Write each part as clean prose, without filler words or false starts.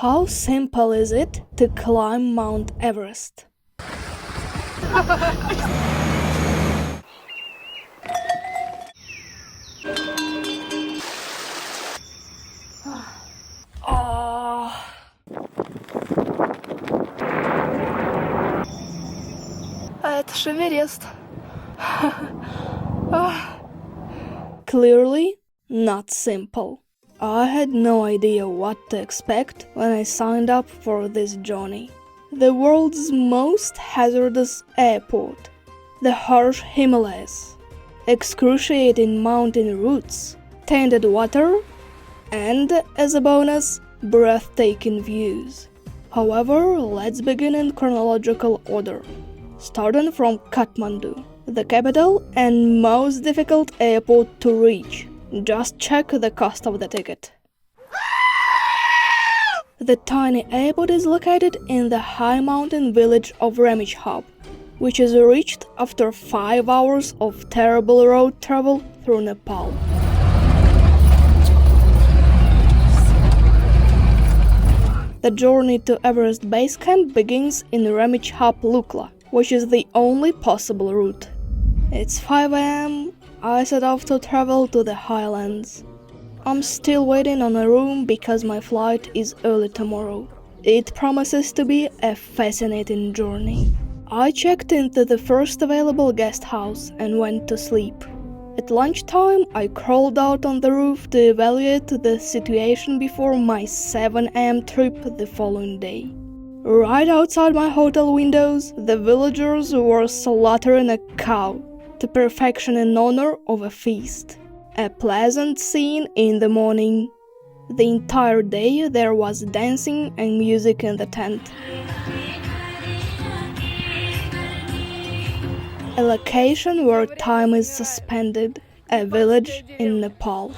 How simple is it to climb Mount Everest? Это ж Эверест. Clearly, not simple. I had no idea what to expect when I signed up for this journey. The world's most hazardous airport, the harsh Himalayas, excruciating mountain routes, tainted water, and, as a bonus, breathtaking views. However, let's begin in chronological order, starting from Kathmandu, the capital and most difficult airport to reach. Just check the cost of the ticket. The tiny airport is located in the high mountain village of Namche-Bazaar, which is reached after 5 hours of terrible road travel through Nepal. The journey to Everest Base Camp begins in Namche-Bazaar, Lukla, which is the only possible route. It's 5 am. I set off to travel to the highlands. I'm still waiting on a room because my flight is early tomorrow. It promises to be a fascinating journey. I checked into the first available guest house and went to sleep. At lunchtime, I crawled out on the roof to evaluate the situation before my 7 am trip the following day. Right outside my hotel windows, the villagers were slaughtering a cow to perfection in honor of a feast. A pleasant scene in the morning. The entire day there was dancing and music in the tent. A location where time is suspended, a village in Nepal.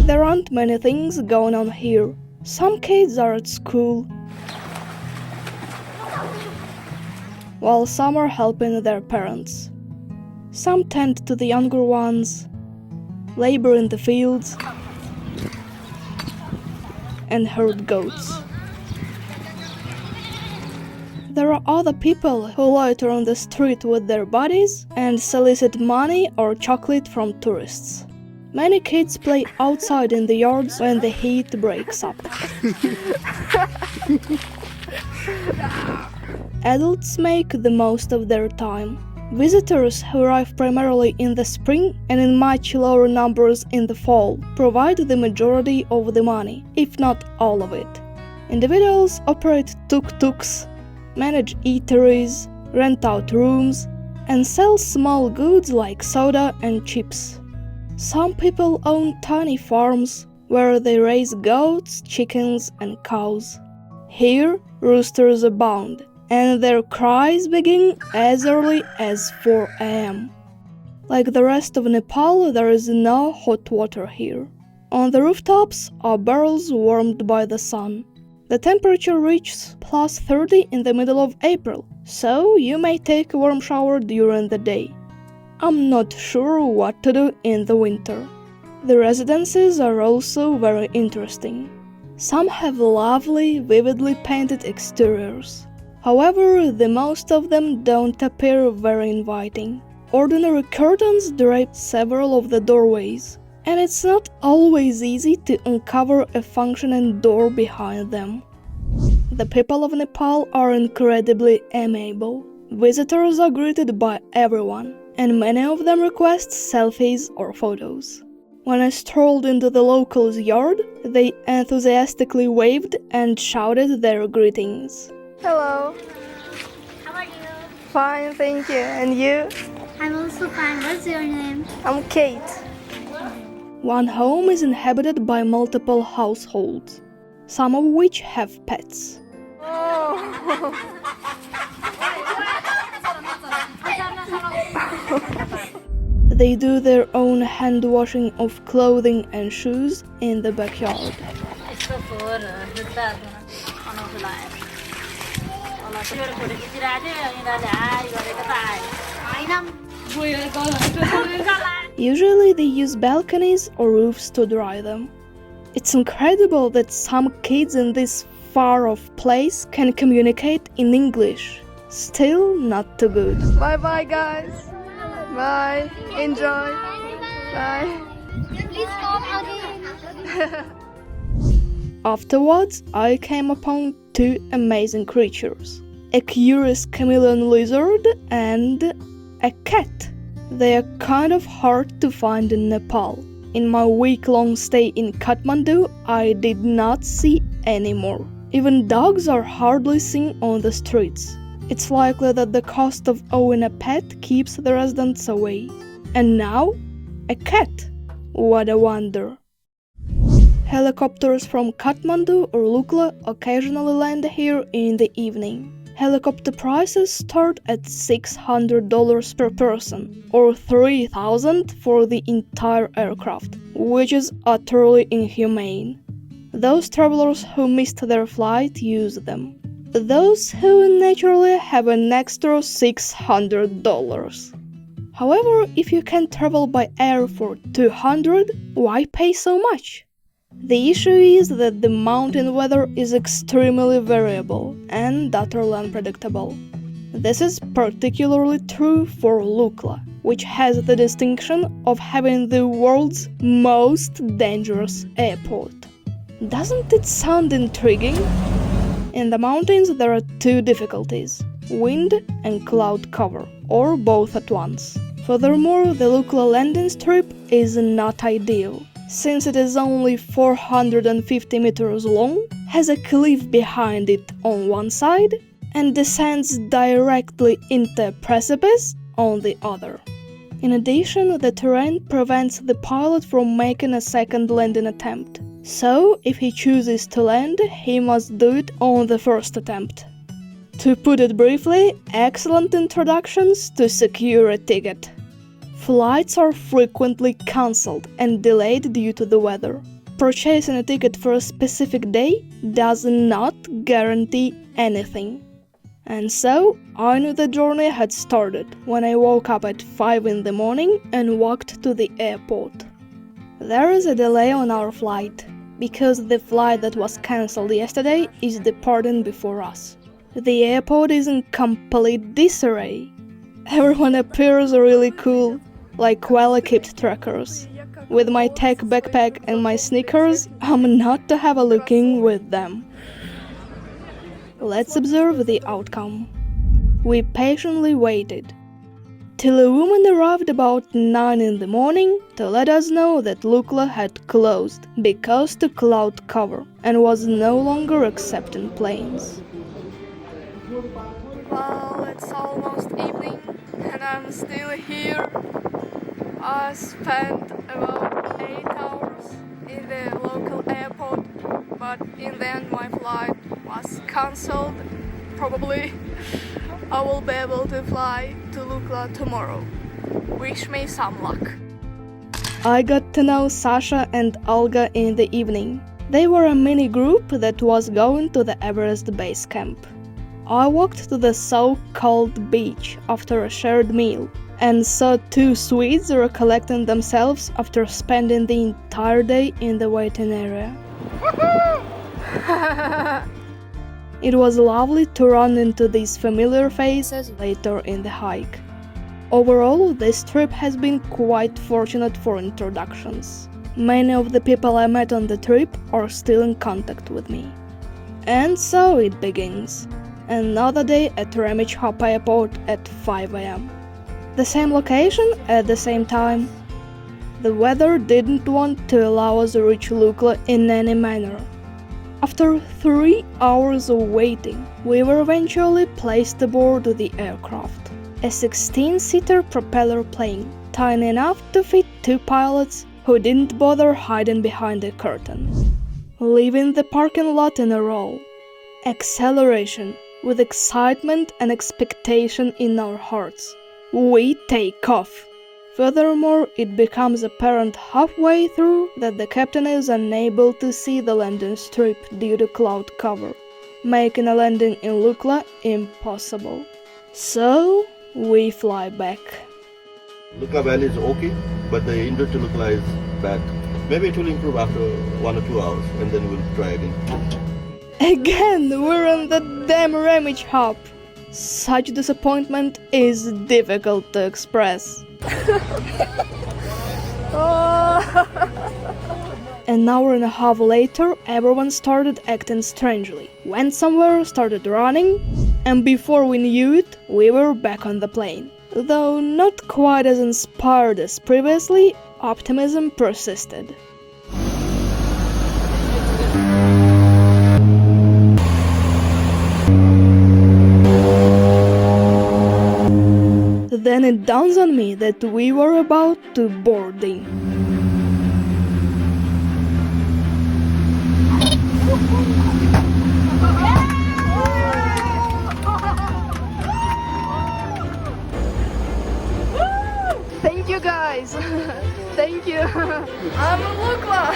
There aren't many things going on here. Some kids are at school, while some are helping their parents. Some tend to the younger ones, labor in the fields, and herd goats. There are other people who loiter on the street with their buddies and solicit money or chocolate from tourists. Many kids play outside in the yards when the heat breaks up. Adults make the most of their time. Visitors who arrive primarily in the spring and in much lower numbers in the fall provide the majority of the money, if not all of it. Individuals operate tuk-tuks, manage eateries, rent out rooms, and sell small goods like soda and chips. Some people own tiny farms where they raise goats, chickens, and cows. Here, roosters abound, and their cries begin as early as 4 am. Like the rest of Nepal, there is no hot water here. On the rooftops are barrels warmed by the sun. The temperature reaches +30 in the middle of April, so you may take a warm shower during the day. I'm not sure what to do in the winter. The residences are also very interesting. Some have lovely, vividly painted exteriors. However, the most of them don't appear very inviting. Ordinary curtains drape several of the doorways, and it's not always easy to uncover a functioning door behind them. The people of Nepal are incredibly amiable. Visitors are greeted by everyone, and many of them request selfies or photos. When I strolled into the locals' yard, they enthusiastically waved and shouted their greetings. Hello. How are you? Fine, thank you. And you? I'm also fine. What's your name? I'm Kate. One home is inhabited by multiple households, some of which have pets. Oh. They do their own hand washing of clothing and shoes in the backyard. Usually they use balconies or roofs to dry them. It's incredible that some kids in this far-off place can communicate in English. Still not too good. Bye-bye, guys. Bye. Enjoy. Bye. Please come again. Afterwards, I came upon two amazing creatures. A curious chameleon lizard and a cat. They are kind of hard to find in Nepal. In my week-long stay in Kathmandu, I did not see any more. Even dogs are hardly seen on the streets. It's likely that the cost of owning a pet keeps the residents away. And now, a cat. What a wonder. Helicopters from Kathmandu or Lukla occasionally land here in the evening. Helicopter prices start at $600 per person, or $3,000 for the entire aircraft, which is utterly inhumane. Those travelers who missed their flight use them. Those who naturally have an extra $600. However, if you can travel by air for $200, why pay so much? The issue is that the mountain weather is extremely variable and utterly unpredictable. This is particularly true for Lukla, which has the distinction of having the world's most dangerous airport. Doesn't it sound intriguing? In the mountains there are two difficulties: wind and cloud cover, or both at once. Furthermore, the Lukla landing strip is not ideal, since it is only 450 meters long, has a cliff behind it on one side, and descends directly into a precipice on the other. In addition, the terrain prevents the pilot from making a second landing attempt, so if he chooses to land, he must do it on the first attempt. To put it briefly, excellent introductions to secure a ticket. Flights are frequently cancelled and delayed due to the weather. Purchasing a ticket for a specific day does not guarantee anything. And so, I knew the journey had started when I woke up at 5 in the morning and walked to the airport. There is a delay on our flight, because the flight that was cancelled yesterday is departing before us. The airport is in complete disarray. Everyone appears really cool, like well-equipped trekkers. With my tech backpack and my sneakers, I'm not to have a look in with them. Let's observe the outcome. We patiently waited, till a woman arrived about 9 in the morning to let us know that Lukla had closed because to cloud cover and was no longer accepting planes. Well, it's almost evening and I'm still here. I spent about 8 hours in the local airport, but in the end my flight was cancelled. Probably I will be able to fly to Lukla tomorrow. Wish me some luck. I got to know Sasha and Olga in the evening. They were a mini group that was going to the Everest base camp. I walked to the so-called beach after a shared meal and saw two Swedes recollecting themselves after spending the entire day in the waiting area. It was lovely to run into these familiar faces later in the hike. Overall, this trip has been quite fortunate for introductions. Many of the people I met on the trip are still in contact with me. And so it begins. Another day at Ramech Airport at 5 am. The same location at the same time. The weather didn't want to allow us to reach Lukla in any manner. After 3 hours of waiting, we were eventually placed aboard the aircraft. A 16-seater propeller plane, tiny enough to fit 2 pilots who didn't bother hiding behind a curtain. Leaving the parking lot in a row. Acceleration, with excitement and expectation in our hearts. We take off. Furthermore, it becomes apparent halfway through that the captain is unable to see the landing strip due to cloud cover, making a landing in Lukla impossible. So, we fly back. Lukla Valley is okay, but the intro to Lukla is bad. Maybe it will improve after 1 or 2 hours, and then we'll try again. Again, we're on the damn ramage hop. Such disappointment is difficult to express. An hour and a half later, everyone started acting strangely, went somewhere, started running, and before we knew it, we were back on the plane. Though not quite as inspired as previously, optimism persisted. Then it dawns on me that we were about to boarding. Thank you guys! Thank you! I'm Lukla!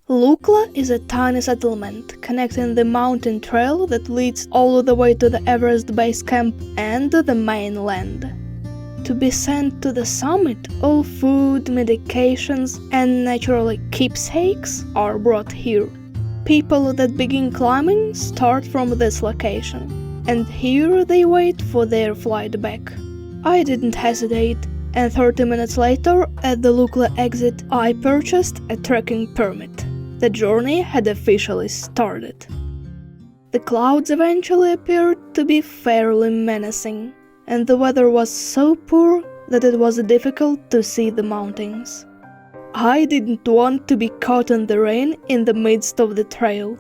Lukla is a tiny settlement connecting the mountain trail that leads all the way to the Everest base camp and the mainland. To be sent to the summit, all food, medications, and naturally keepsakes are brought here. People that begin climbing start from this location, and here they wait for their flight back. I didn't hesitate, and 30 minutes later, at the Lukla exit, I purchased a trekking permit. The journey had officially started. The clouds eventually appeared to be fairly menacing, and the weather was so poor that it was difficult to see the mountains. I didn't want to be caught in the rain in the midst of the trail.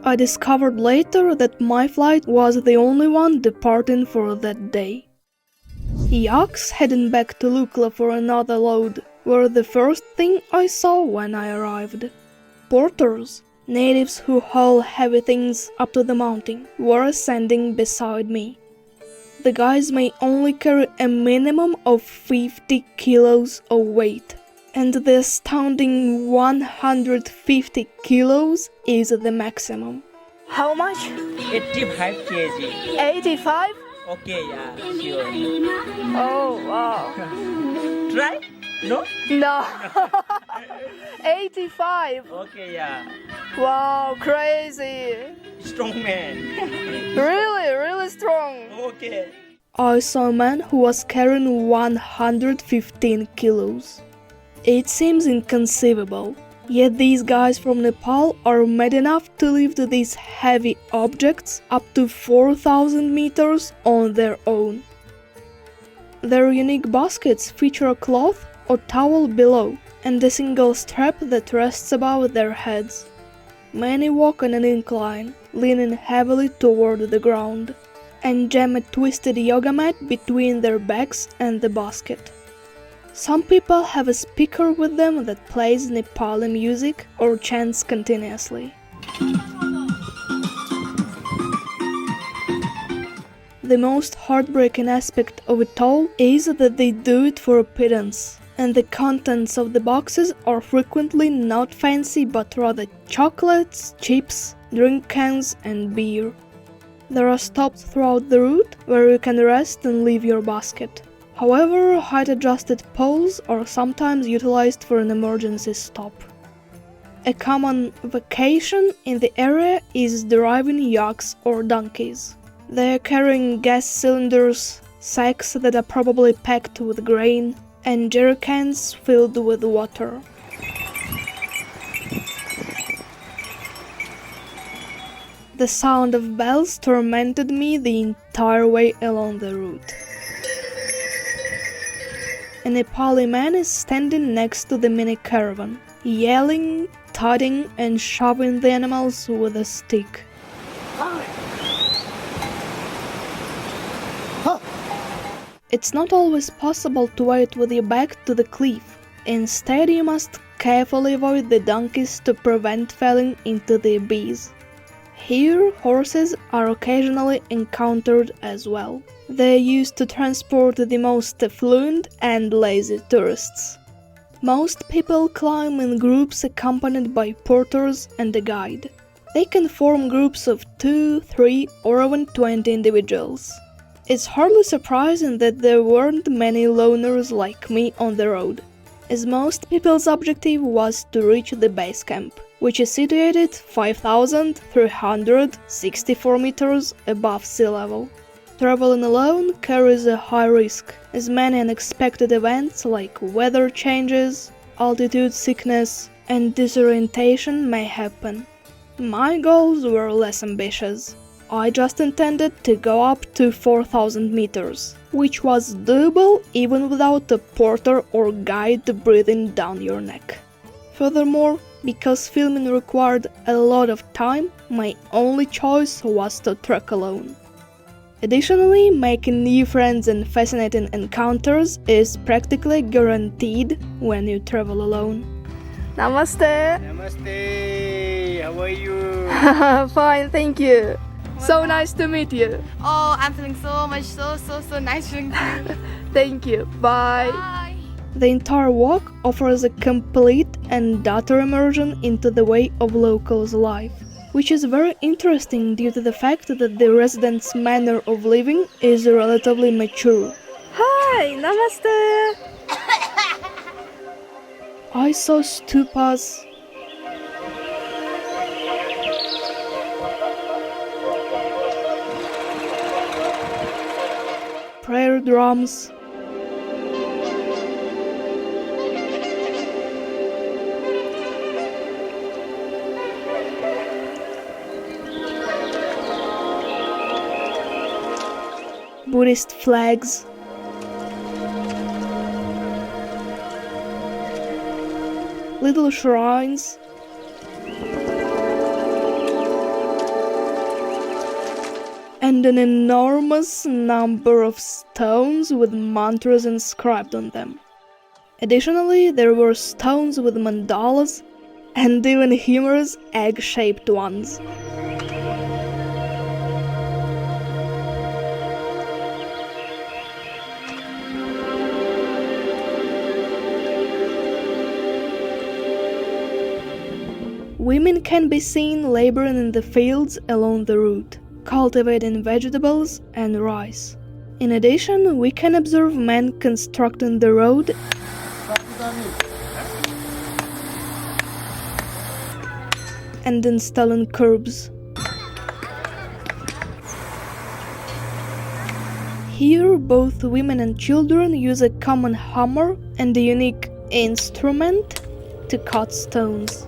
I discovered later that my flight was the only one departing for that day. Yaks heading back to Lukla for another load were the first thing I saw when I arrived. Porters, natives who haul heavy things up to the mountain, were ascending beside me. The guys may only carry a minimum of 50 kilos of weight, and the astounding 150 kilos is the maximum. How much? 85 kg. 85? Okay, yeah, sure. Oh, wow. Try? No? No. 85. Okay, yeah. Wow, crazy. Strong man. Really strong. Okay. I saw a man who was carrying 115 kilos. It seems inconceivable, yet these guys from Nepal are mad enough to lift these heavy objects up to 4,000 meters on their own. Their unique baskets feature a cloth or towel below, and a single strap that rests above their heads. Many walk on an incline, leaning heavily toward the ground, and jam a twisted yoga mat between their backs and the basket. Some people have a speaker with them that plays Nepali music or chants continuously. The most heartbreaking aspect of it all is that they do it for a pittance, and the contents of the boxes are frequently not fancy but rather chocolates, chips, drink cans and beer. There are stops throughout the route where you can rest and leave your basket. However, height-adjusted poles are sometimes utilized for an emergency stop. A common vacation in the area is driving yaks or donkeys. They are carrying gas cylinders, sacks that are probably packed with grain, and jerrycans filled with water. The sound of bells tormented me the entire way along the route. A Nepali man is standing next to the mini caravan, yelling, tugging and shoving the animals with a stick. It's not always possible to wait with your back to the cliff. Instead, you must carefully avoid the donkeys to prevent falling into the abyss. Here, horses are occasionally encountered as well. They are used to transport the most affluent and lazy tourists. Most people climb in groups accompanied by porters and a guide. They can form groups of 2, 3 or even 20 individuals. It's hardly surprising that there weren't many loners like me on the road, as most people's objective was to reach the base camp, which is situated 5,364 meters above sea level. Traveling alone carries a high risk, as many unexpected events like weather changes, altitude sickness, and disorientation may happen. My goals were less ambitious. I just intended to go up to 4,000 meters, which was doable even without a porter or guide breathing down your neck. Furthermore, because filming required a lot of time, my only choice was to trek alone. Additionally, making new friends and fascinating encounters is practically guaranteed when you travel alone. Namaste! Namaste. How are you? Fine, thank you. So nice to meet you. Oh, I'm feeling so much, so nice feeling too. Thank you. Bye. Bye. The entire walk offers a complete and utter immersion into the way of locals' life, which is very interesting due to the fact that the residents' manner of living is relatively mature. Hi, namaste. I saw stupas, prayer drums, Buddhist flags, little shrines, and an enormous number of stones with mantras inscribed on them. Additionally, there were stones with mandalas and even humorous egg-shaped ones. Women can be seen laboring in the fields along the route, cultivating vegetables and rice. In addition, we can observe men constructing the road and installing curbs. Here, both women and children use a common hammer and a unique instrument to cut stones.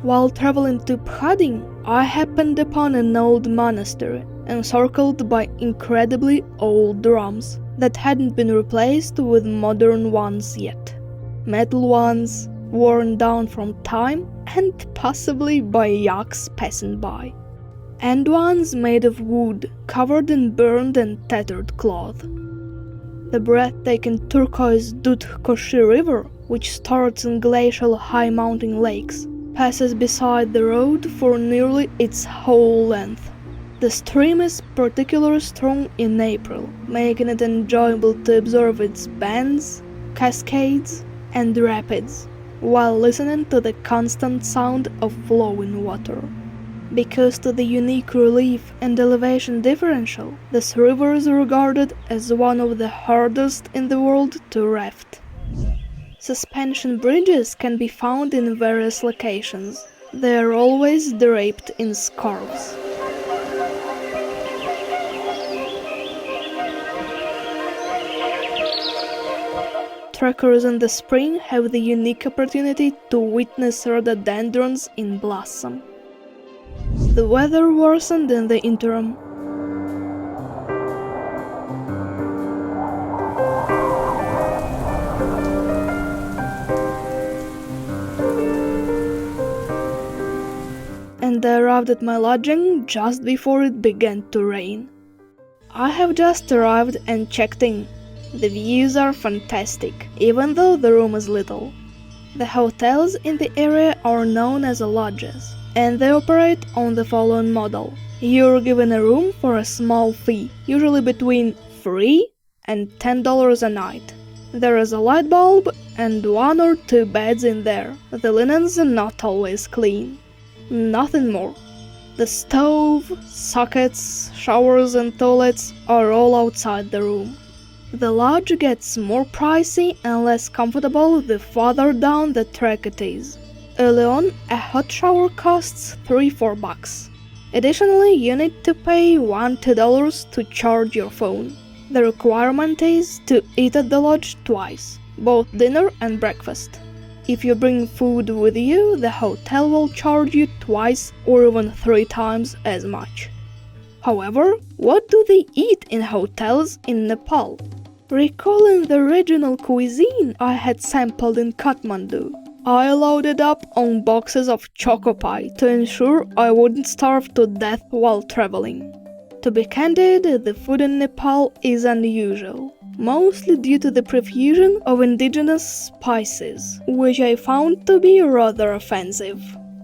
While traveling to Phading, I happened upon an old monastery, encircled by incredibly old drums that hadn't been replaced with modern ones yet. Metal ones, worn down from time and possibly by yaks passing by. And ones made of wood, covered in burned and tattered cloth. The breathtaking turquoise Dut Koshi River, which starts in glacial high mountain lakes, passes beside the road for nearly its whole length. The stream is particularly strong in April, making it enjoyable to observe its bends, cascades, and rapids, while listening to the constant sound of flowing water. Because of the unique relief and elevation differential, this river is regarded as one of the hardest in the world to raft. Suspension bridges can be found in various locations. They are always draped in scarves. Trekkers in the spring have the unique opportunity to witness rhododendrons in blossom. The weather worsened in the interim. And I arrived at my lodging just before it began to rain. I have just arrived and checked in. The views are fantastic, even though the room is little. The hotels in the area are known as lodges, and they operate on the following model. You're given a room for a small fee, usually between $3 and $10 a night. There is a light bulb and 1 or 2 beds in there. The linens are not always clean. Nothing more. The stove, sockets, showers and toilets are all outside the room. The lodge gets more pricey and less comfortable the farther down the trek it is. Early on, a hot shower costs $3-4. Additionally, you need to pay $1-2 to charge your phone. The requirement is to eat at the lodge twice, both dinner and breakfast. If you bring food with you, the hotel will charge you twice or even 3 times as much. However, what do they eat in hotels in Nepal? Recalling the regional cuisine I had sampled in Kathmandu, I loaded up on boxes of choco pie to ensure I wouldn't starve to death while traveling. To be candid, the food in Nepal is unusual, mostly due to the profusion of indigenous spices, which I found to be rather offensive.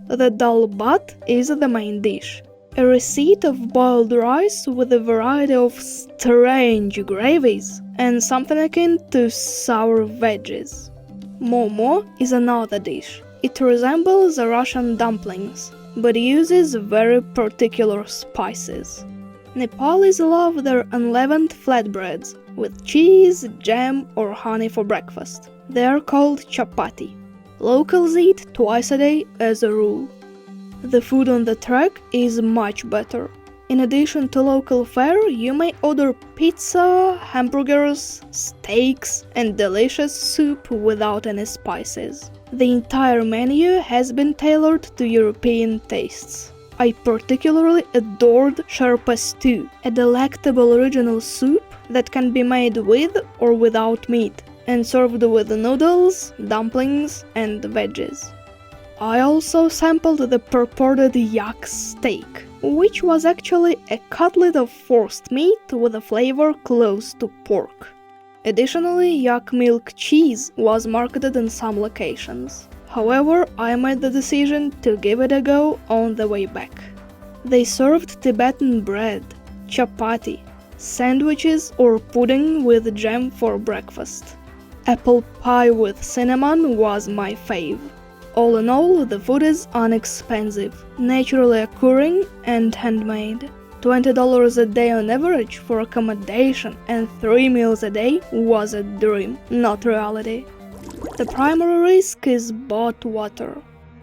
The dal bhat is the main dish, a receipt of boiled rice with a variety of strange gravies and something akin to sour veggies. Momo is another dish. It resembles Russian dumplings, but uses very particular spices. Nepalis love their unleavened flatbreads with cheese, jam, or honey for breakfast. They are called chapati. Locals eat twice a day as a rule. The food on the trek is much better. In addition to local fare, you may order pizza, hamburgers, steaks, and delicious soup without any spices. The entire menu has been tailored to European tastes. I particularly adored Sherpa stew, a delectable regional soup that can be made with or without meat, and served with noodles, dumplings, and veggies. I also sampled the purported yaks steak, which was actually a cutlet of forced meat with a flavor close to pork. Additionally, yak milk cheese was marketed in some locations. However, I made the decision to give it a go on the way back. They served Tibetan bread, chapati, sandwiches or pudding with jam for breakfast. Apple pie with cinnamon was my fave. All in all, the food is inexpensive, naturally occurring, and handmade. $20 a day on average for accommodation and 3 meals a day was a dream, not reality. The primary risk is bought water.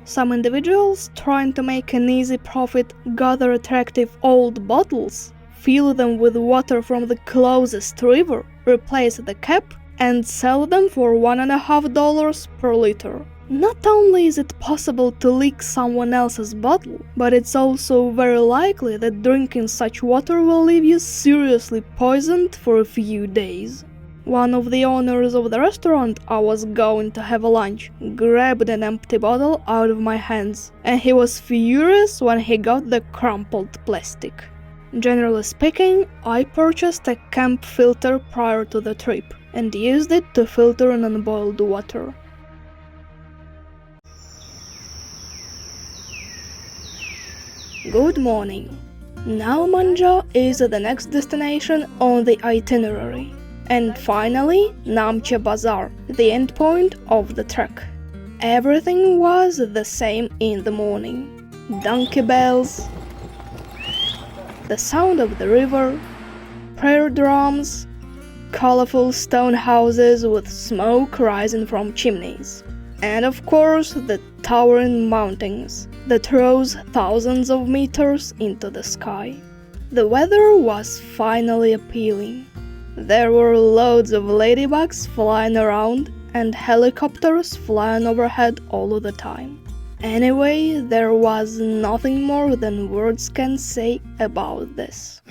Some individuals trying to make an easy profit gather attractive old bottles, fill them with water from the closest river, replace the cap, and sell them for $1.50 per liter. Not only is it possible to leak someone else's bottle, but it's also very likely that drinking such water will leave you seriously poisoned for a few days. One of the owners of the restaurant I was going to have lunch grabbed an empty bottle out of my hands, and he was furious when he got the crumpled plastic. Generally speaking, I purchased a camp filter prior to the trip, and used it to filter unboiled water. Good morning. Now Manja is the next destination on the itinerary. And finally, Namche-Bazaar, the endpoint of the trek. Everything was the same in the morning. Donkey bells, the sound of the river, prayer drums, colorful stone houses with smoke rising from chimneys, and of course the towering mountains that rose thousands of meters into the sky. The weather was finally appealing. There were loads of ladybugs flying around and helicopters flying overhead all the time. Anyway, there was nothing more than words can say about this.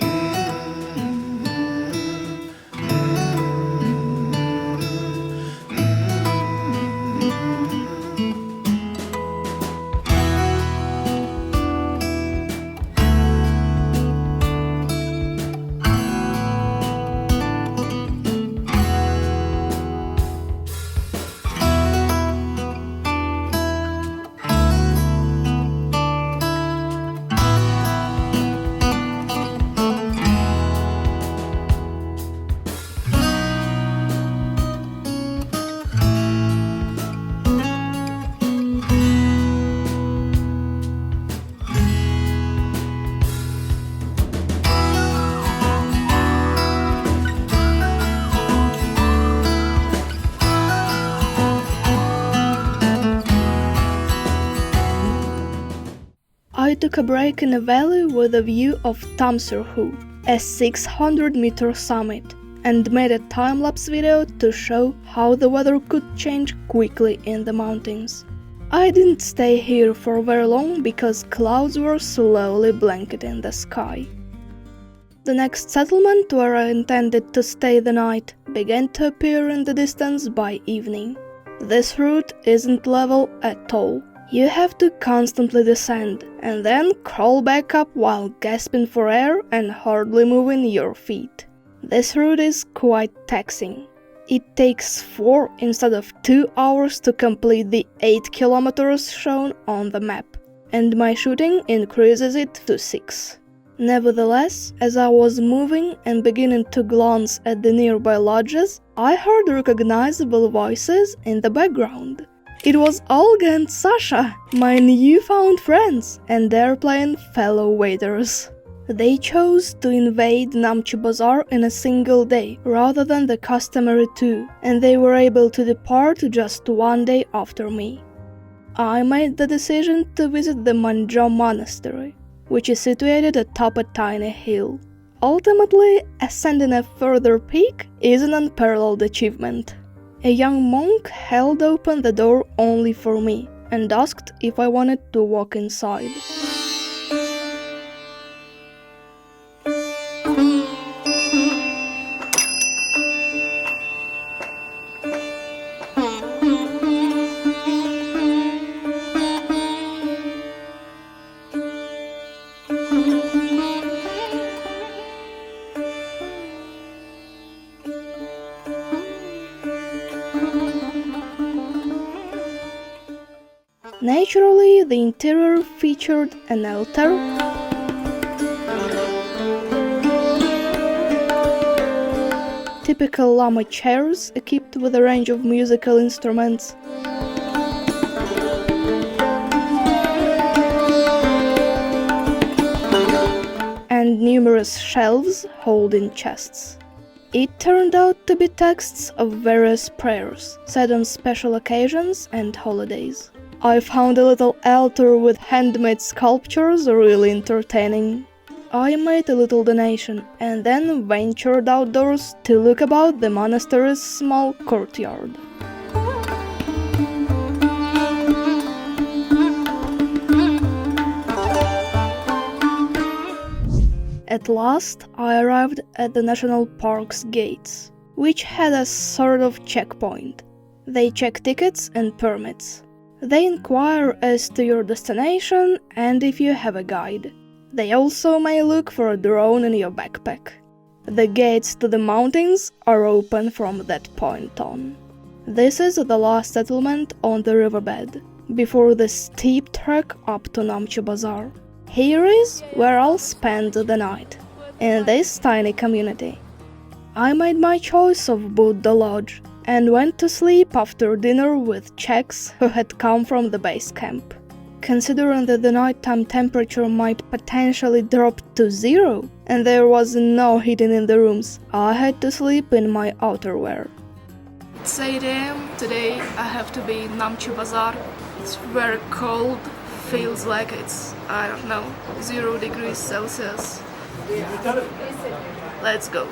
I took a break in a valley with a view of Tamsurhu, a 600-meter summit, and made a time-lapse video to show how the weather could change quickly in the mountains. I didn't stay here for very long because clouds were slowly blanketing the sky. The next settlement where I intended to stay the night began to appear in the distance by evening. This route isn't level at all. You have to constantly descend and then crawl back up while gasping for air and hardly moving your feet. This route is quite taxing. It takes 4 instead of 2 hours to complete the 8 kilometers shown on the map, and my shooting increases it to 6. Nevertheless, as I was moving and beginning to glance at the nearby lodges, I heard recognizable voices in the background. It was Olga and Sasha, my newfound friends and airplane fellow waiters. They chose to invade Namche-Bazaar in a single day rather than the customary 2, and they were able to depart just 1 day after me. I made the decision to visit the Monastery, which is situated atop a tiny hill. Ultimately, ascending a further peak is an unparalleled achievement. A young monk held open the door only for me and asked if I wanted to walk inside. Naturally, the interior featured an altar, typical Lama chairs equipped with a range of musical instruments, and numerous shelves holding chests. It turned out to be texts of various prayers, said on special occasions and holidays. I found a little altar with handmade sculptures really entertaining. I made a little donation and then ventured outdoors to look about the monastery's small courtyard. At last, I arrived at the national park's gates, which had a sort of checkpoint. They check tickets and permits. They inquire as to your destination and if you have a guide. They also may look for a drone in your backpack. The gates to the mountains are open from that point on. This is the last settlement on the riverbed, before the steep trek up to Namche-Bazaar. Here is where I'll spend the night, in this tiny community. I made my choice of Buddha Lodge and went to sleep after dinner with Czechs who had come from the base camp. Considering that the nighttime temperature might potentially drop to 0 and there was no heating in the rooms, I had to sleep in my outerwear. It's 8 AM. Today I have to be in Namche-Bazaar. It's very cold, feels like it's, 0 degrees Celsius. Let's go.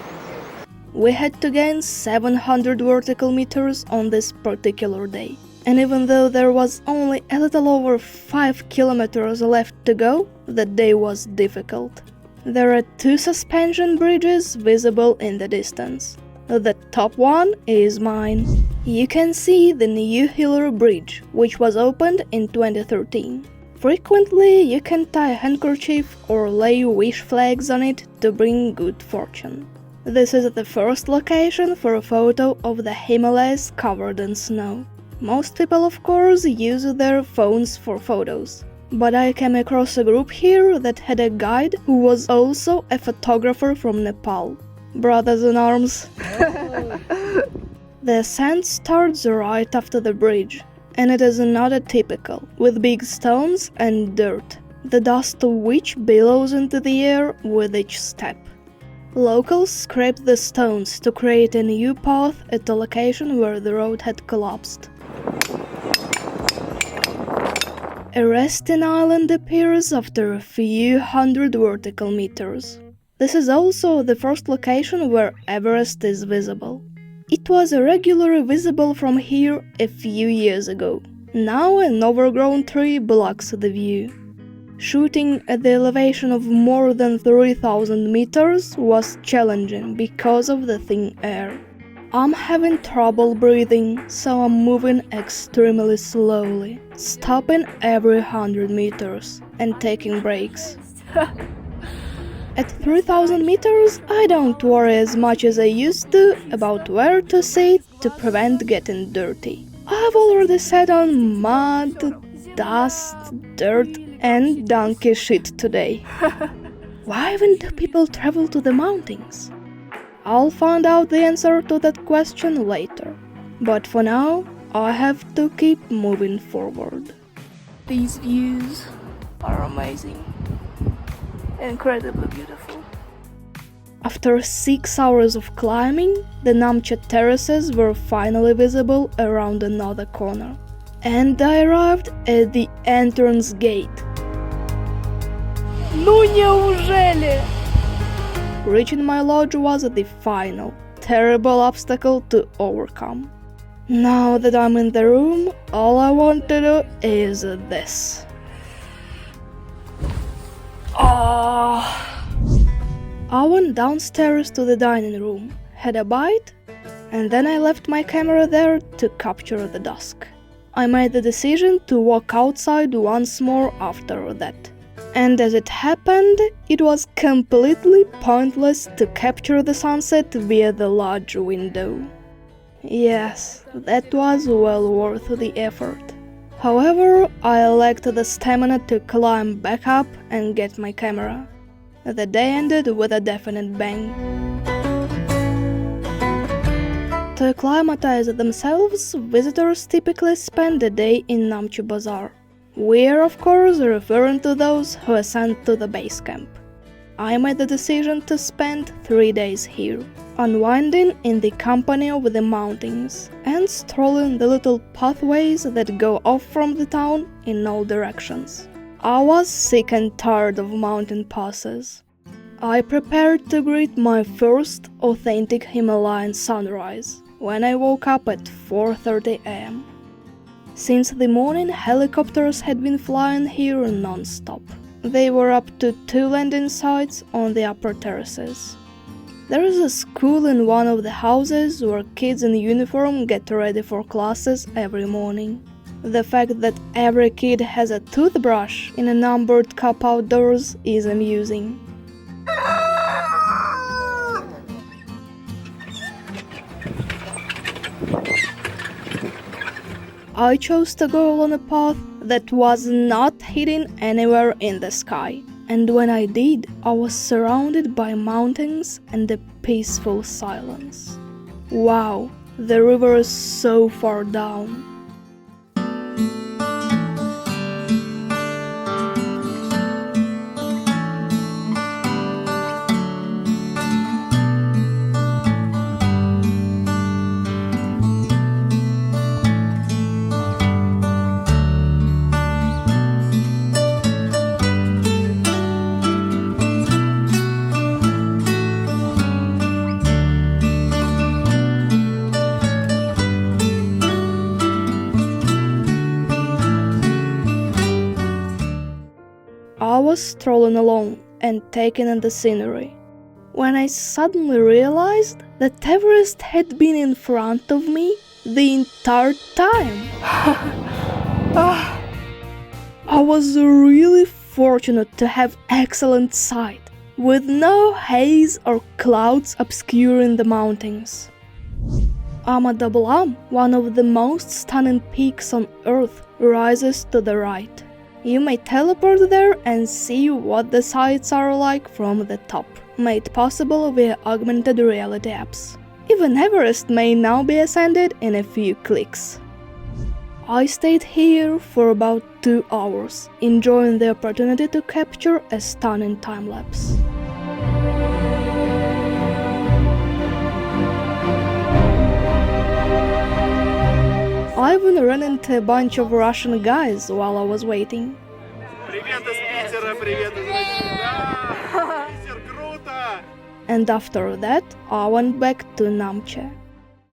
We had to gain 700 vertical meters on this particular day, and even though there was only a little over 5 kilometers left to go, the day was difficult. There are 2 suspension bridges visible in the distance. The top one is mine. You can see the New Hiller Bridge, which was opened in 2013. Frequently, you can tie a handkerchief or lay wish flags on it to bring good fortune. This is the first location for a photo of the Himalayas covered in snow. Most people, of course, use their phones for photos. But I came across a group here that had a guide who was also a photographer from Nepal. Brothers in arms. The ascent starts right after the bridge, and it is not atypical, with big stones and dirt, the dust of which billows into the air with each step. Locals scraped the stones to create a new path at the location where the road had collapsed. A resting island appears after a few hundred vertical meters. This is also the first location where Everest is visible. It was irregularly visible from here a few years ago. Now an overgrown tree blocks the view. Shooting at the elevation of more than 3,000 meters was challenging because of the thin air. I'm having trouble breathing, so I'm moving extremely slowly, stopping every 100 meters and taking breaks. At 3,000 meters, I don't worry as much as I used to about where to sit to prevent getting dirty. I've already sat on mud, dust, dirt, and donkey shit today. Why even do people travel to the mountains? I'll find out the answer to that question later. But for now, I have to keep moving forward. These views are amazing. Incredibly beautiful. After 6 hours of climbing, the Namche terraces were finally visible around another corner. And I arrived at the entrance gate. Ну неужели? Reaching my lodge was the final, terrible obstacle to overcome. Now that I'm in the room, all I want to do is this. I went downstairs to the dining room, had a bite, and then I left my camera there to capture the dusk. I made the decision to walk outside once more after that. And as it happened, it was completely pointless to capture the sunset via the large window. Yes, that was well worth the effort. However, I lacked the stamina to climb back up and get my camera. The day ended with a definite bang. To acclimatize themselves, visitors typically spend a day in Namche-Bazaar. We are of course referring to those who ascend to the base camp. I made the decision to spend 3 days here, unwinding in the company of the mountains and strolling the little pathways that go off from the town in all directions. I was sick and tired of mountain passes. I prepared to greet my first authentic Himalayan sunrise when I woke up at 4:30 am. Since the morning, helicopters had been flying here non-stop. They were up to 2 landing sites on the upper terraces. There is a school in one of the houses where kids in uniform get ready for classes every morning. The fact that every kid has a toothbrush in a numbered cup outdoors is amusing. I chose to go on a path that was not hidden anywhere in the sky, and when I did, I was surrounded by mountains and a peaceful silence. Wow, the river is so far down. I was strolling along and taking in the scenery, when I suddenly realized that Everest had been in front of me the entire time. I was really fortunate to have excellent sight, with no haze or clouds obscuring the mountains. Ama, one of the most stunning peaks on Earth, rises to the right. You may teleport there and see what the sights are like from the top, made possible via augmented reality apps. Even Everest may now be ascended in a few clicks. I stayed here for about 2 hours, enjoying the opportunity to capture a stunning time-lapse. I even ran into a bunch of Russian guys while I was waiting. Привет из Питера, привет из России. Да, Питер, круто! And after that, I went back to Namche.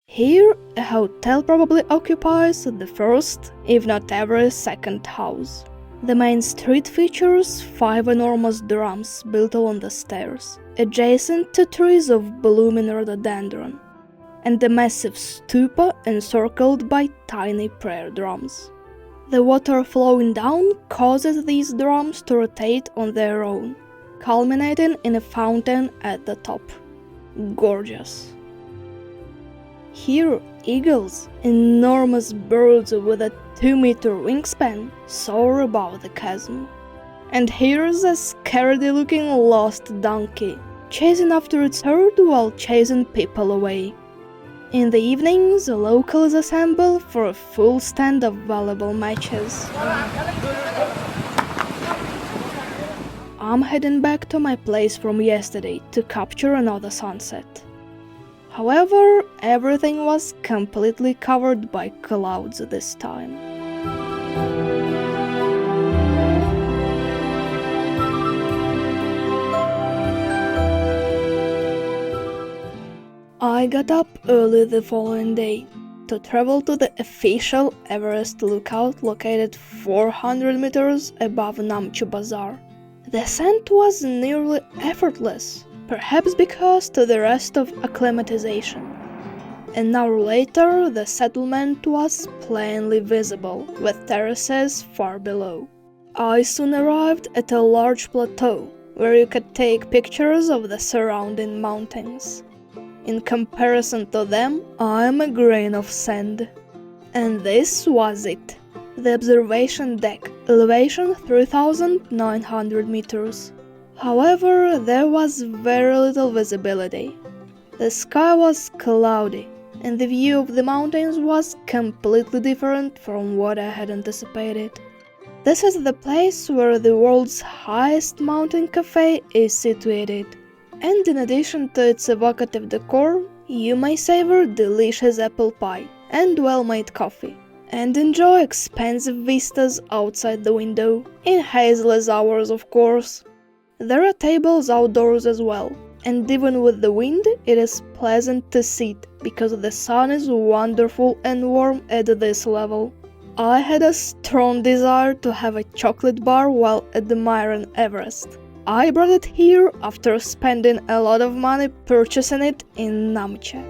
Here, a hotel probably occupies the first, if not every second house. The main street features 5 enormous drums built along the stairs, adjacent to trees of blooming rhododendron, and a massive stupa encircled by tiny prayer drums. The water flowing down causes these drums to rotate on their own, culminating in a fountain at the top. Gorgeous. Here, eagles, enormous birds with a 2-meter wingspan, soar above the chasm. And here's a scaredy-looking lost donkey, chasing after its herd while chasing people away. In the evenings, the locals assemble for a full stand of volleyball matches. I'm heading back to my place from yesterday to capture another sunset. However, everything was completely covered by clouds this time. I got up early the following day to travel to the official Everest lookout located 400 meters above Namche-Bazaar. The ascent was nearly effortless, perhaps because to the rest of acclimatization. An hour later, the settlement was plainly visible, with terraces far below. I soon arrived at a large plateau, where you could take pictures of the surrounding mountains. In comparison to them, I am a grain of sand. And this was it. The observation deck, elevation 3,900 meters. However, there was very little visibility. The sky was cloudy, and the view of the mountains was completely different from what I had anticipated. This is the place where the world's highest mountain cafe is situated, and in addition to its evocative decor, you may savor delicious apple pie and well-made coffee, and enjoy expansive vistas outside the window, in hazeless hours of course. There are tables outdoors as well, and even with the wind, it is pleasant to sit because the sun is wonderful and warm at this level. I had a strong desire to have a chocolate bar while admiring Everest. I brought it here after spending a lot of money purchasing it in Namche.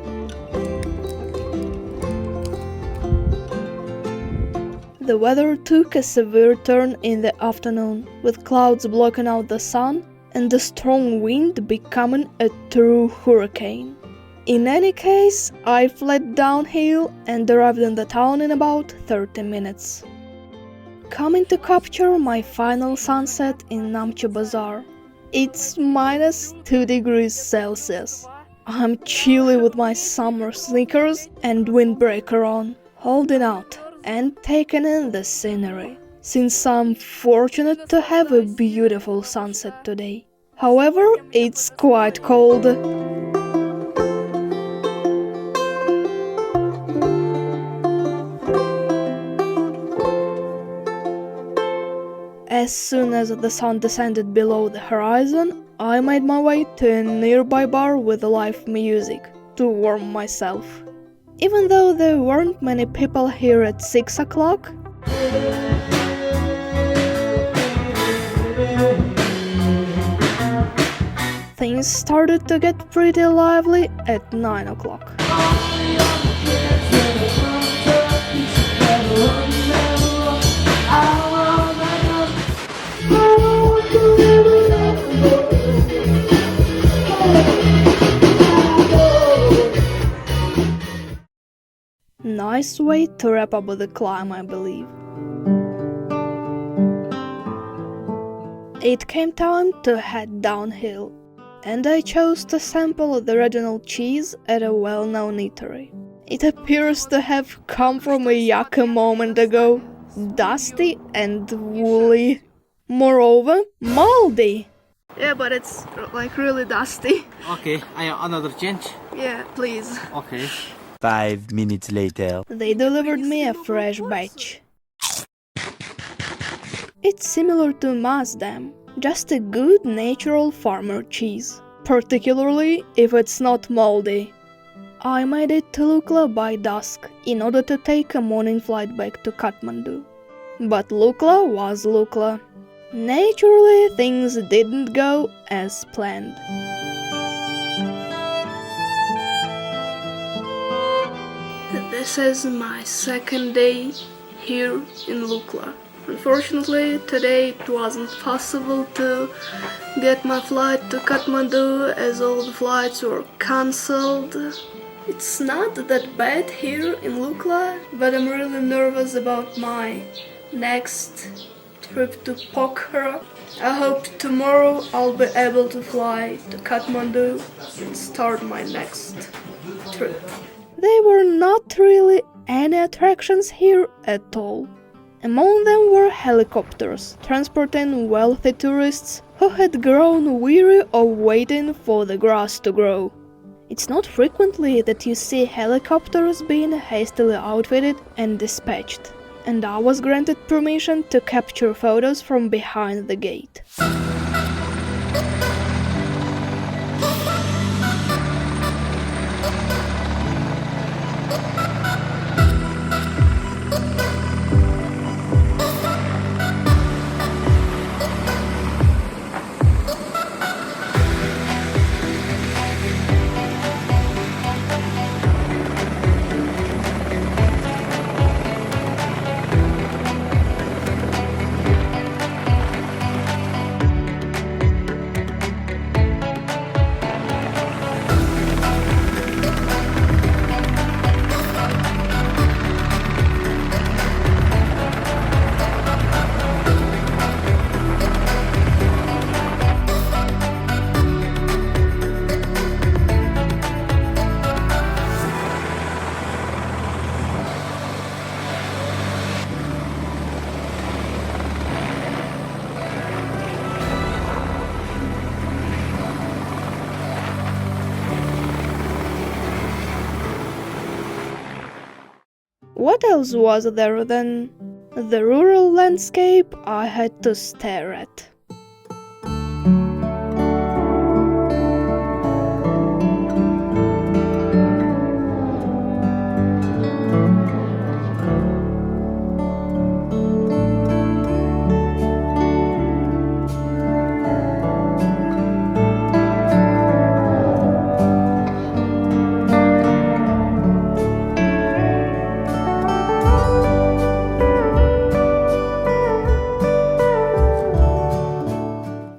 The weather took a severe turn in the afternoon, with clouds blocking out the sun and the strong wind becoming a true hurricane. In any case, I fled downhill and arrived in the town in about 30 minutes. Coming to capture my final sunset in Namche-Bazaar. It's minus 2 degrees Celsius. I'm chilly with my summer sneakers and windbreaker on, holding out and taking in the scenery, since I'm fortunate to have a beautiful sunset today. However, it's quite cold. As soon as the sun descended below the horizon, I made my way to a nearby bar with live music to warm myself. Even though there weren't many people here at 6 o'clock, things started to get pretty lively at 9 o'clock. Nice way to wrap up the climb, I believe. It came time to head downhill, and I chose to sample the regional cheese at a well-known eatery. It appears to have come from a yak a moment ago, dusty and woolly. Moreover, moldy. Yeah, but it's like really dusty. Okay, I have another change. Yeah, please. Okay. 5 minutes later. They delivered me a fresh batch. It's similar to Maasdam, just a good natural farmer cheese, particularly if it's not moldy. I made it to Lukla by dusk in order to take a morning flight back to Kathmandu. But Lukla was Lukla. Naturally, things didn't go as planned. This is my second day here in Lukla. Unfortunately, today it wasn't possible to get my flight to Kathmandu as all the flights were cancelled. It's not that bad here in Lukla, but I'm really nervous about my next trip to Pokhara. I hope tomorrow I'll be able to fly to Kathmandu and start my next trip. There were not really any attractions here at all. Among them were helicopters, transporting wealthy tourists who had grown weary of waiting for the grass to grow. It's not frequently that you see helicopters being hastily outfitted and dispatched, and I was granted permission to capture photos from behind the gate. What else was there than the rural landscape I had to stare at?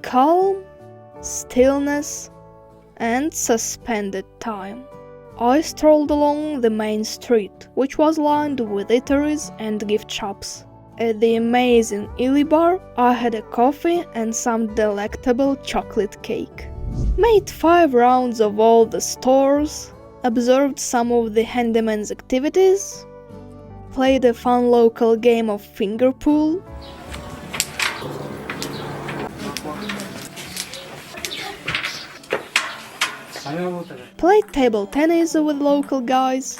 Calm, stillness, and suspended time. I strolled along the main street, which was lined with eateries and gift shops. At the amazing Ili bar, I had a coffee and some delectable chocolate cake. Made 5 rounds of all the stores, observed some of the handyman's activities, played a fun local game of finger pool, played table tennis with local guys.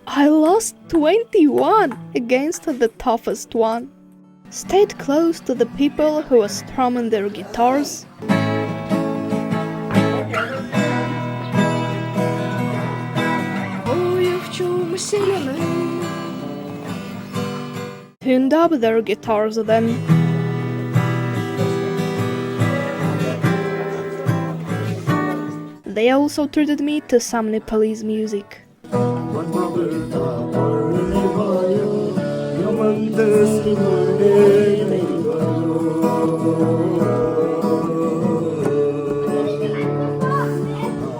I lost 21 against the toughest one. Stayed close to the people who were strumming their guitars. Tuned up their guitars then. They also treated me to some Nepalese music.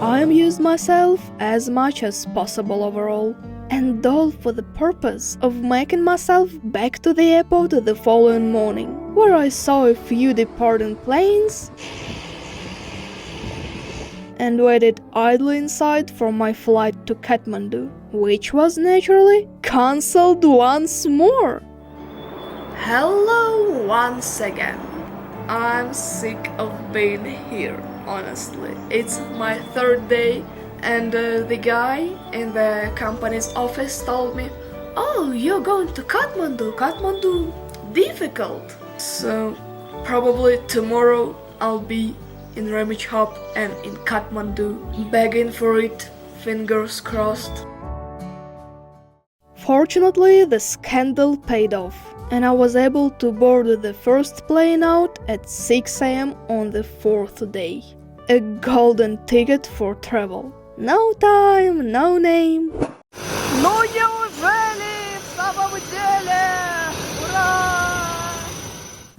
I amused myself as much as possible overall, and all for the purpose of making myself back to the airport the following morning, where I saw a few departing planes and waited idly inside for my flight to Kathmandu, which was naturally cancelled once more. Hello once again. I'm sick of being here, honestly. It's my 3rd day and the guy in the company's office told me, "Oh, you're going to Kathmandu. Kathmandu, difficult." So probably tomorrow I'll be in Ramage Hub and in Kathmandu, begging for it, fingers crossed. Fortunately, the scandal paid off, and I was able to board the first plane out at 6 am on the 4th day. A golden ticket for travel. No time, no name. Ну неужели в самом деле? Ура!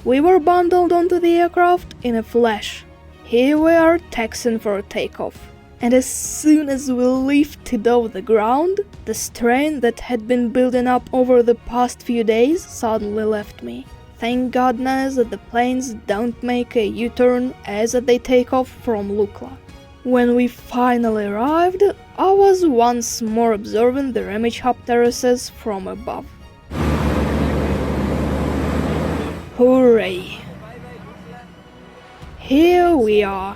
We were bundled onto the aircraft in a flash. Here we are taxiing for takeoff. And as soon as we lifted off the ground, the strain that had been building up over the past few days suddenly left me. Thank goodness that the planes don't make a U-turn as they take off from Lukla. When we finally arrived, I was once more observing the Ramage Hub terraces from above. Hooray! Here we are.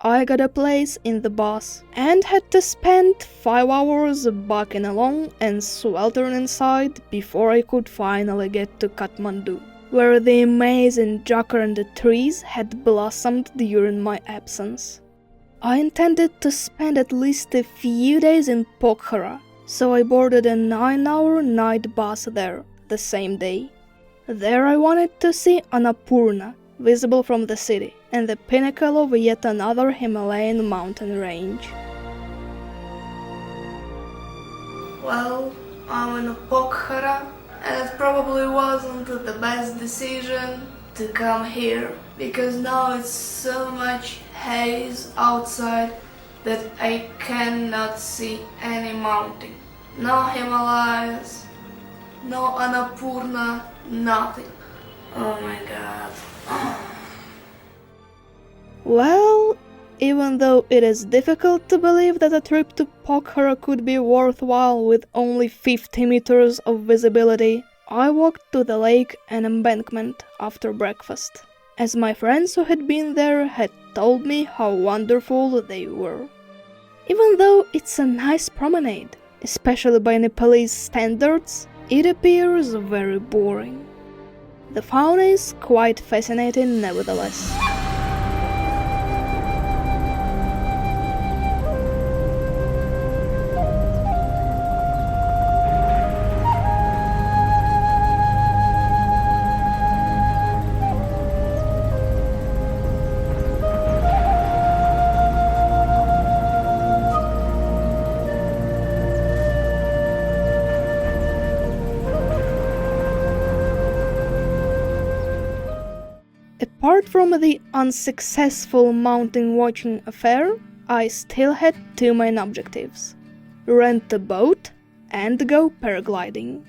I got a place in the bus and had to spend 5 hours bucking along and sweltering inside before I could finally get to Kathmandu, where the amazing jacaranda trees had blossomed during my absence. I intended to spend at least a few days in Pokhara, so I boarded a 9-hour night bus there the same day. There I wanted to see Annapurna, visible from the city, and the pinnacle of yet another Himalayan mountain range. Well, I'm in Pokhara, and it probably wasn't the best decision to come here, because now it's so much haze outside that I cannot see any mountain. No Himalayas, no Annapurna, nothing. Oh my god. Well, even though it is difficult to believe that a trip to Pokhara could be worthwhile with only 50 meters of visibility, I walked to the lake and embankment after breakfast, as my friends who had been there had told me how wonderful they were. Even though it's a nice promenade, especially by Nepalese standards, it appears very boring. The fauna is quite fascinating nevertheless. Apart from the unsuccessful mountain watching affair, I still had two main objectives: rent a boat and go paragliding.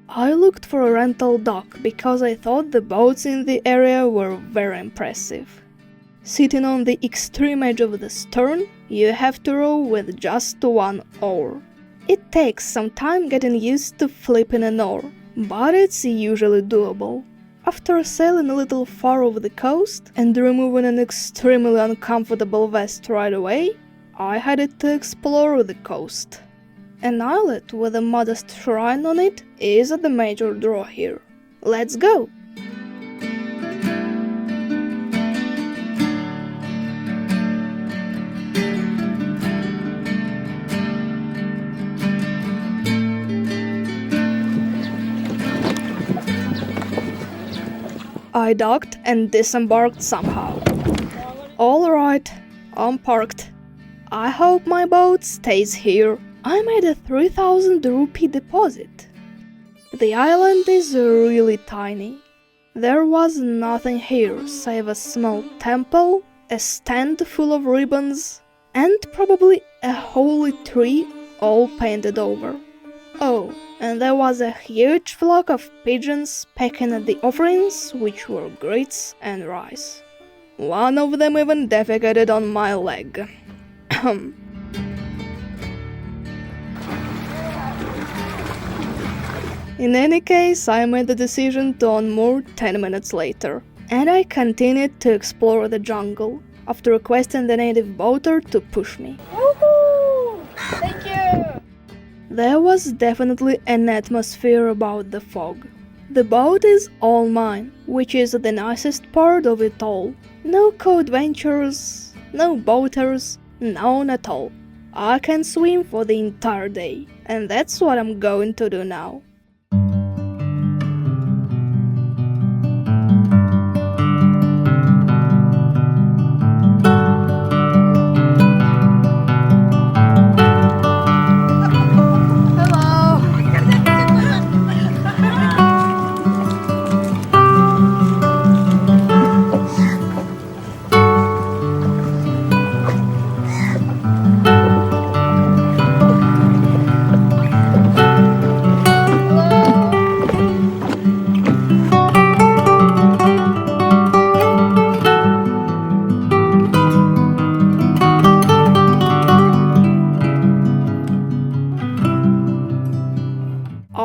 I looked for a rental dock because I thought the boats in the area were very impressive. Sitting on the extreme edge of the stern, you have to row with just one oar. It takes some time getting used to flipping an oar, but it's usually doable. After sailing a little far over the coast and removing an extremely uncomfortable vest right away, I headed to explore the coast. An islet with a modest shrine on it is the major draw here. Let's go! I docked and disembarked somehow. Alright, I'm parked. I hope my boat stays here. I made a 3,000 rupee deposit. The island is really tiny. There was nothing here save a small temple, a stand full of ribbons, and probably a holy tree all painted over. Oh, and there was a huge flock of pigeons pecking at the offerings, which were grits and rice. One of them even defecated on my leg. In any case, I made the decision to unmoor 10 minutes later, and I continued to explore the jungle. after requesting the native boater to push me. Woohoo! Thank you! There was definitely an atmosphere about the fog. The boat is all mine, which is the nicest part of it all. No co-adventurers, no boaters, none at all. I can swim for the entire day, and that's what I'm going to do now.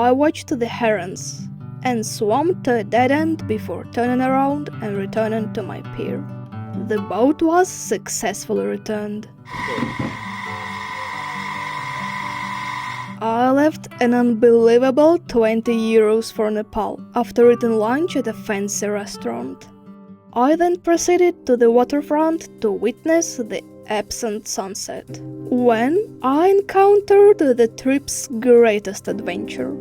I watched the herons and swam to a dead end before turning around and returning to my pier. The boat was successfully returned. I left an unbelievable 20 euros for Nepal after eating lunch at a fancy restaurant. I then proceeded to the waterfront to witness the absent sunset, when I encountered the trip's greatest adventure.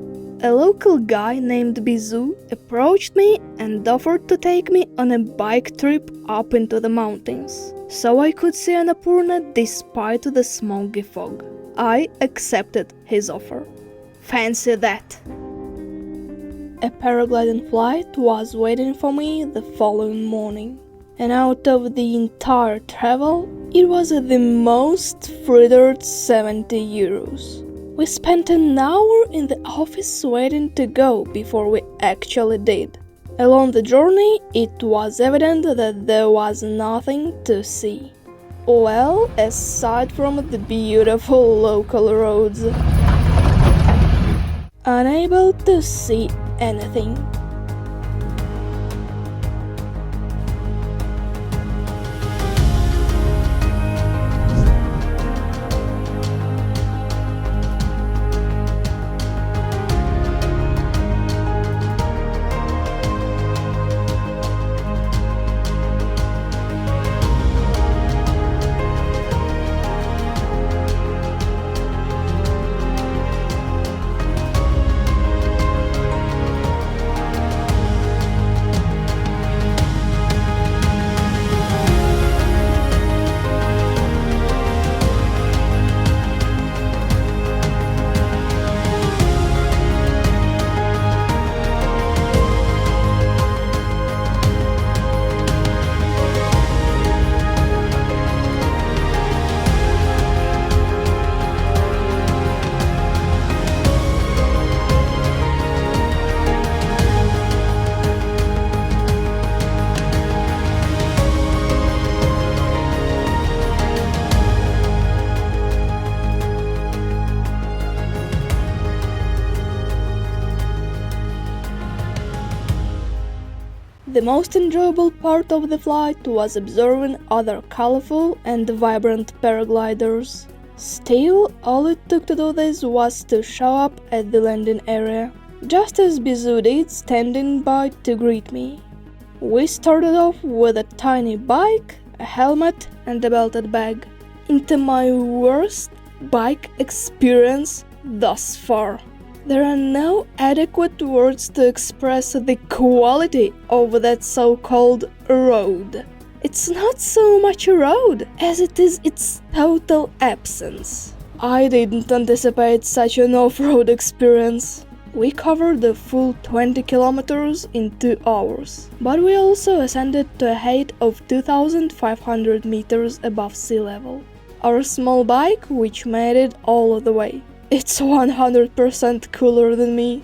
A local guy named Bizu approached me and offered to take me on a bike trip up into the mountains, so I could see Annapurna despite the smoky fog. I accepted his offer. Fancy that! A paragliding flight was waiting for me the following morning, and out of the entire travel, it was the most frittered 70 euros. We spent an hour in the office waiting to go before we actually did. Along the journey, it was evident that there was nothing to see. Well, aside from the beautiful local roads. Unable to see anything. The most enjoyable part of the flight was observing other colorful and vibrant paragliders. Still, all it took to do this was to show up at the landing area, just as Bizu did, standing by to greet me. We started off with a tiny bike, a helmet and a belted bag. Into my worst bike experience thus far. There are no adequate words to express the quality of that so-called road. It's not so much a road as it is its total absence. I didn't anticipate such an off-road experience. We covered the full 20 kilometers in 2 hours, but we also ascended to a height of 2,500 meters above sea level. Our small bike, which made it all the way. It's 100% cooler than me.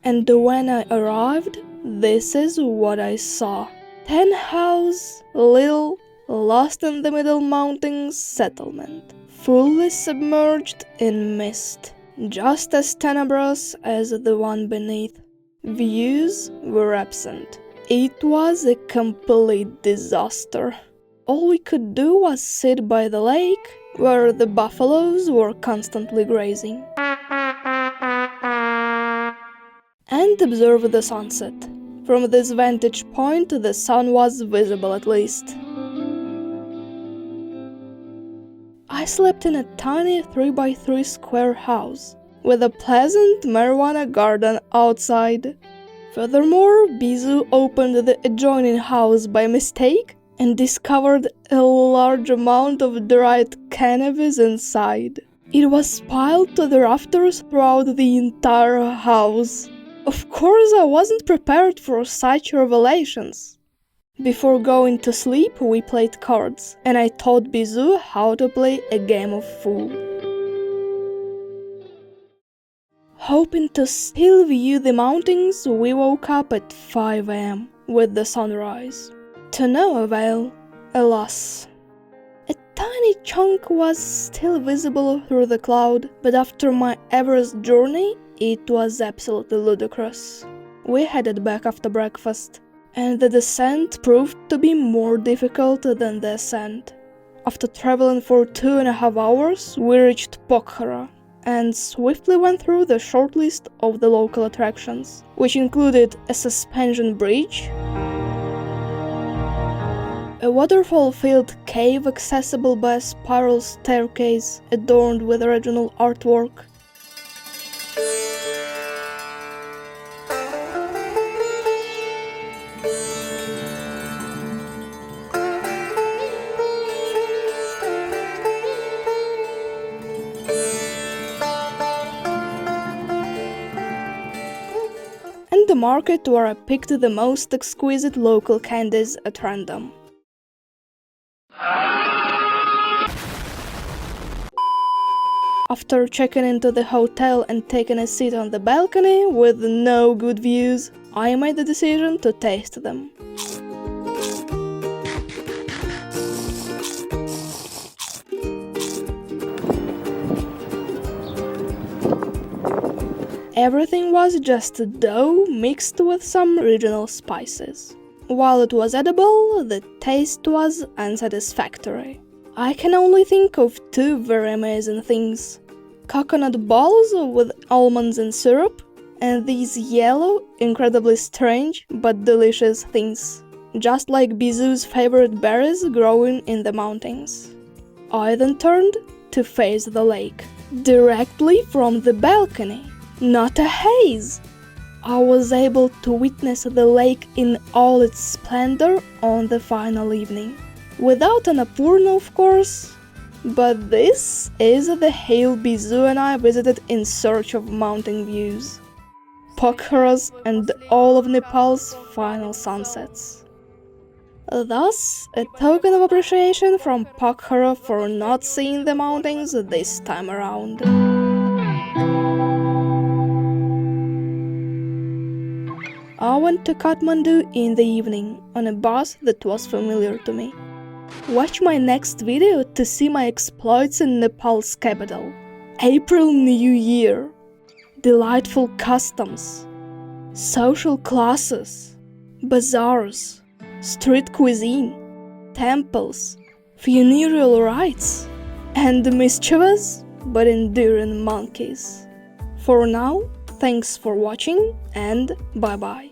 And when I arrived, this is what I saw. 10-house, little, lost-in-the-middle mountains settlement, fully submerged in mist, just as tenebrous as the one beneath. Views were absent. It was a complete disaster. all we could do was sit by the lake, where the buffaloes were constantly grazing, and observe the sunset. From this vantage point, the sun was visible at least. I slept in a tiny 3x3 square house, with a pleasant marijuana garden outside. Furthermore, Bizu opened the adjoining house by mistake and discovered a large amount of dried cannabis inside. It was piled to the rafters throughout the entire house. Of course, I wasn't prepared for such revelations. Before going to sleep, we played cards, and I taught Bizu how to play a game of Fool. Hoping to still view the mountains, we woke up at 5 a.m. with the sunrise. To no avail, alas. A tiny chunk was still visible through the cloud, but after my Everest journey, it was absolutely ludicrous. We headed back after breakfast, and the descent proved to be more difficult than the ascent. After traveling for 2.5 hours, we reached Pokhara, and swiftly went through the short list of the local attractions, which included a suspension bridge, a waterfall-filled cave accessible by a spiral staircase adorned with regional artwork, and the market where I picked the most exquisite local candies at random. After checking into the hotel and taking a seat on the balcony with no good views, I made the decision to taste them. Everything was just dough mixed with some regional spices. While it was edible, the taste was unsatisfactory. I can only think of two very amazing things: coconut balls with almonds and syrup, and these yellow, incredibly strange but delicious things, just like Bizu's favorite berries growing in the mountains. I then turned to face the lake, directly from the balcony. Not a haze! I was able to witness the lake in all its splendor on the final evening. Without Annapurna, of course, but this is the hill Bizu and I visited in search of mountain views, Pokhara's and all of Nepal's final sunsets. Thus, a token of appreciation from Pokhara for not seeing the mountains this time around. I went to Kathmandu in the evening on a bus that was familiar to me. Watch my next video to see my exploits in Nepal's capital. April New Year. Delightful customs. Social classes. Bazaars. Street cuisine. Temples. Funereal rites. And mischievous but enduring monkeys. For now, thanks for watching and bye-bye.